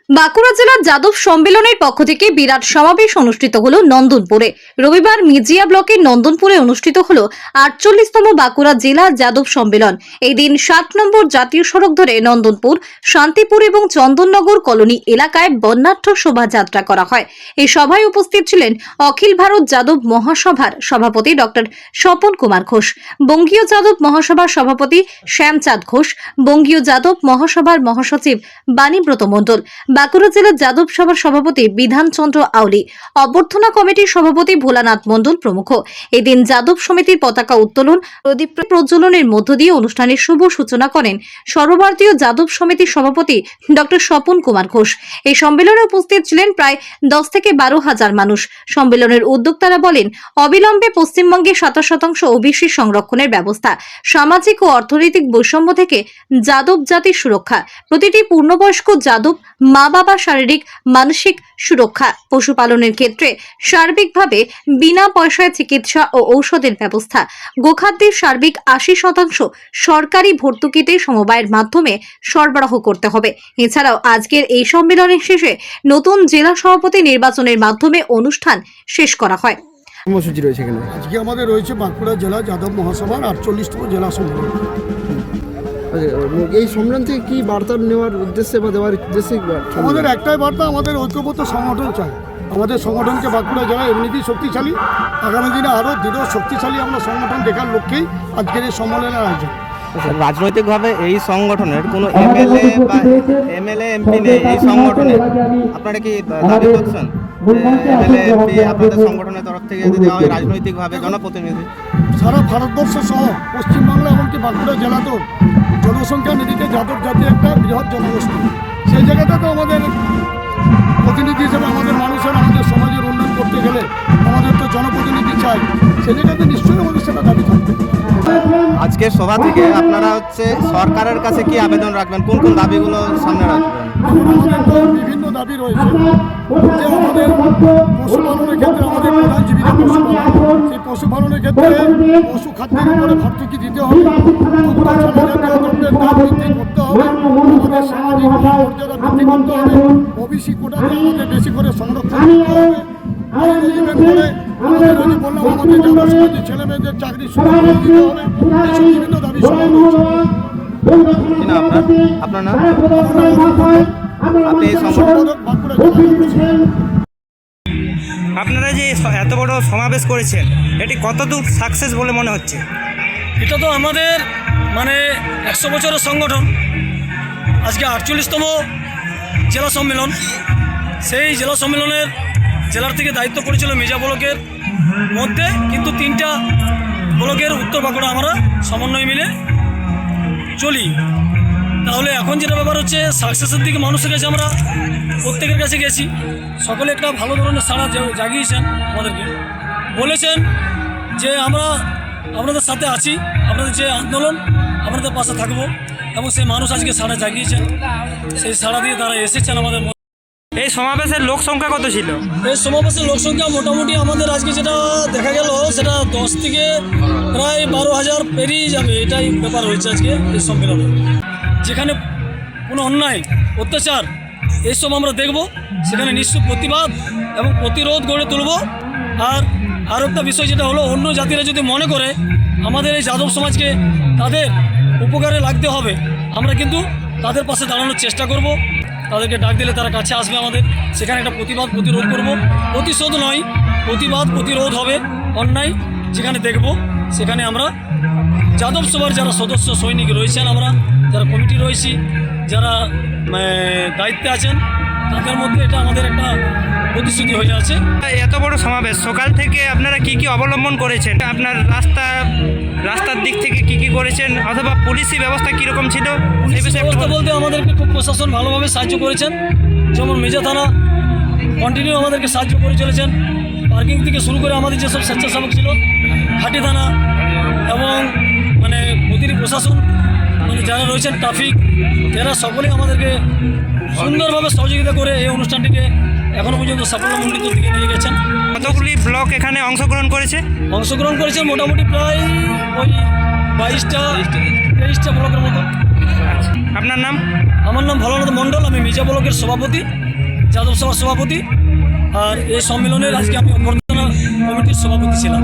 বাঁকুড়া জেলার যাদব সম্মেলনের পক্ষ থেকে বিরাট সমাবেশ অনুষ্ঠিত হলো নন্দনপুরে। রবিবার মিজিয়া ব্লকের নন্দনপুরে অনুষ্ঠিত হলো ৪৮তম বাঁকুড়া জেলা যাদব সম্মেলন। এই দিন ৭ নম্বর জাতীয় সড়ক ধরে নন্দনপুর, শান্তিপুর এবং চন্দননগর কলোনি এলাকায় বর্ণাঢ্য শোভাযাত্রা করা হয়। এই সভায় উপস্থিত ছিলেন অখিল ভারত যাদব মহাসভার সভাপতি ডক্টর স্বপন কুমার ঘোষ, বঙ্গীয় যাদব মহাসভার সভাপতি শ্যামচাঁদ ঘোষ, বঙ্গীয় যাদব মহাসভার মহাসচিব বাণীব্রত মণ্ডল, বাঁকুড়া জেলা যাদব সভার সভাপতি বিধানচন্দ্র আউলি, অভ্যর্থনা কমিটির সভাপতি ভোলানাথ মণ্ডল প্রমুখ। এদিন যাদব সমিতির পতাকা উত্তোলন, প্রদীপ প্রজ্বলনের মধ্য দিয়ে অনুষ্ঠানের শুভ সূচনা করেন সর্বভারতীয় যাদব সমিতির সভাপতি ডক্টর স্বপন কুমার ঘোষ। এই সম্মেলনে উপস্থিত ছিলেন প্রায় 10 থেকে 12,000 মানুষ। সম্মেলনের উদ্যোক্তারা বলেন, অবিলম্বে পশ্চিমবঙ্গে 27% ওবিসি সংরক্ষণের ব্যবস্থা, সামাজিক ও অর্থনৈতিক বৈষম্য থেকে যাদব জাতির সুরক্ষা, প্রতিটি পূর্ণবয়স্ক যাদব মা বাবা শারীরিক মানসিক সুরক্ষা, পশুপালনের ক্ষেত্রে সার্বিকভাবে বিনা পয়সায় চিকিৎসা ও ঔষধের ব্যবস্থা, গোখাদ্যের সার্বিক 80% সরকারি ভর্তুকিতে সমবায়ের মাধ্যমে সরবরাহ করতে হবে। এছাড়াও আজকের এই সম্মেলনের শেষে নতুন জেলা সভাপতি নির্বাচনের মাধ্যমে অনুষ্ঠান শেষ করা হয়। কর্মসূচি রয়েছে এখানে। আজকে আমাদের রয়েছে বাঁকুড়া জেলা যাদব মহাসভার 48তম জেলা সম্মেলন। এই সম্মেলন থেকে কি বার্তা নেওয়ার উদ্দেশ্যে বা দেওয়ার উদ্দেশ্যে? আমাদের একটাই বার্তা, আমাদের ঐক্যবদ্ধ সংগঠন চাই। আমাদের সংগঠনকে বাঁকুড়া জেলা এমনিতেই শক্তিশালী, আগামী দিনে আরও দৃঢ় শক্তিশালী আমরা সংগঠন দেখার লক্ষ্যেই আজকের এই সম্মেলনের আয়োজন। রাজনৈতিকভাবে এই সংগঠনের কোনো এমএলএ এমপি নেই এই সংগঠনে, আপনারা কি দাবি করছেন এমএলএ এমপি আপনাদের সংগঠনের তরফ থেকে যদি দেওয়া হয় রাজনৈতিকভাবে জনপ্রতিনিধি? সারা ভারতবর্ষ সহ পশ্চিমবাংলা এমনকি বাঁকুড়া জেলাতেও জনসংখ্যা নিরিখে যাদব জাতি একটা বৃহৎ জনগোষ্ঠী। সেই জায়গাটা তো আমাদের প্রতিনিধি হিসেবে আমাদের মানুষের, আমাদের সমাজের উন্নয়ন করতে গেলে আমাদের তো জনপ্রতিনিধি চাই। সেই জায়গাতে নিশ্চয়ই আমাদের সেটা দাবি থাকবে। আজকের সভা থেকে আপনারা সরকারের কাছে কি আবেদন রাখবেন, কোন কোন দাবিগুলো সামনে রাখবেন? আমাদের তো বিভিন্ন দাবি রয়েছে যে আমাদের পশুপালনের ক্ষেত্রে আমাদের প্রধান জীবিকা পশুপালন। সেই পশুপালনের ক্ষেত্রে পশু খাদ্যের উপরে ভর্তুকি দিতে হবে, দ্রব্যের দাম বৃদ্ধি করতে হবে, আমাদের সামাজিক মর্যাদা বৃদ্ধি করতে হবে, ওবিসি কোটাতে আমাদের বেশি করে সংরক্ষণ করতে হবে। আমাদের বললাম আমাদের যাদব সমাজের ছেলে মেয়েদের চাকরি সুযোগ দিতে হবে। এইসব বিভিন্ন দাবি সমাজ রয়েছে। আপনার নাম? আপনি এই সম্পাদক বাঁকুড়া জেলা। আপনারা যে এত বড় সমাবেশ করেছেন, এটি কতদূর সাকসেস বলে মনে হচ্ছে? এটা তো আমাদের 100 বছরের সংগঠন। আজকে 48তম জেলা সম্মেলন। সেই জেলা সম্মেলনের জেলার থেকে দায়িত্ব পড়েছিল মেজা ব্লকের মধ্যে, কিন্তু 3টা ব্লকের উত্তর বাঁকুড়া আমরা সমন্বয় মিলে চলি। তাহলে এখন যেটা ব্যাপার হচ্ছে, সাকসেসের দিকে মানুষের কাছে আমরা প্রত্যেকের কাছে গেছি, সকলে একটা ভালো ধরনের সাড়া জাগিয়েছেন, আমাদেরকে বলেছেন যে আমরা আপনাদের সাথে আছি, আপনাদের যে আন্দোলন আপনাদের পাশে থাকবো, এবং সেই মানুষ আজকে সাড়া জাগিয়েছেন। সেই সাড়া দিয়ে তারা এসেছেন আমাদের। এই সমাবেশের লোক সংখ্যা কত ছিল? এই সমাবেশের লোক সংখ্যা মোটামুটি আমাদের আজকে যেটা দেখা গেল, সেটা 10 থেকে প্রায় 12,000 পেরিয়ে যাবে। এটাই ব্যাপার হয়েছে আজকে এই সম্মেলনে। যেখানে কোনো অন্যায় অত্যাচার এইসব আমরা দেখব, সেখানে নিশ্চয় প্রতিবাদ এবং প্রতিরোধ গড়ে তুলব। আর একটা বিষয় যেটা হলো, অন্য জাতিরা যদি মনে করে আমাদের এই যাদব সমাজকে তাদের উপকারে লাগতে হবে, আমরা কিন্তু তাদের পাশে দাঁড়ানোর চেষ্টা করব। তাদেরকে ডাক দিলে তারা কাছে আসবে আমাদের, সেখানে একটা প্রতিবাদ প্রতিরোধ করব। প্রতিশোধ নয়, প্রতিবাদ প্রতিরোধ হবে। অন্যায় যেখানে দেখব সেখানে আমরা যাদব সভার যারা সদস্য সৈনিক রয়েছেন, আমরা যারা কমিটি রয়েছি, যারা দায়িত্বে আছেন, তাদের মধ্যে এটা আমাদের একটা প্রতিশ্রুতি হয়ে আছে। এত বড় সমাবেশ, সকাল থেকে আপনারা কি কি অবলম্বন করেছেন? আপনার রাস্তার দিক থেকে কি করেছেন, অথবা পুলিশি ব্যবস্থা কীরকম ছিল? পুলিশি ব্যবস্থা বলতে আমাদেরকে খুব প্রশাসন ভালোভাবে সাহায্য করেছেন। যেমন মেজা থানা কন্টিনিউ আমাদেরকে সাহায্য করে চলেছেন। পার্কিং থেকে শুরু করে আমাদের যেসব স্বেচ্ছাসেবক ছিল, ঘাটি থানা এবং প্রতিটি প্রশাসন যারা রয়েছেন, ট্রাফিক, এরা সকলেই আমাদেরকে সুন্দরভাবে সহযোগিতা করে এই অনুষ্ঠানটিকে এখনও পর্যন্ত সাফল্যমণ্ডিত দিকে নিয়ে গেছেন। কতগুলি ব্লক এখানে অংশগ্রহণ করেছেন? মোটামুটি প্রায় ওই 22টা 23টা ব্লকের মতো। আচ্ছা, আপনার নাম? আমার নাম ভোলানাথ মণ্ডল, আমি মির্জা ব্লকের সভাপতি, যাদব সভার সভাপতি। আর এই সম্মেলনের আজকে আমি অভ্যর্থনা কমিটির সভাপতি ছিলাম।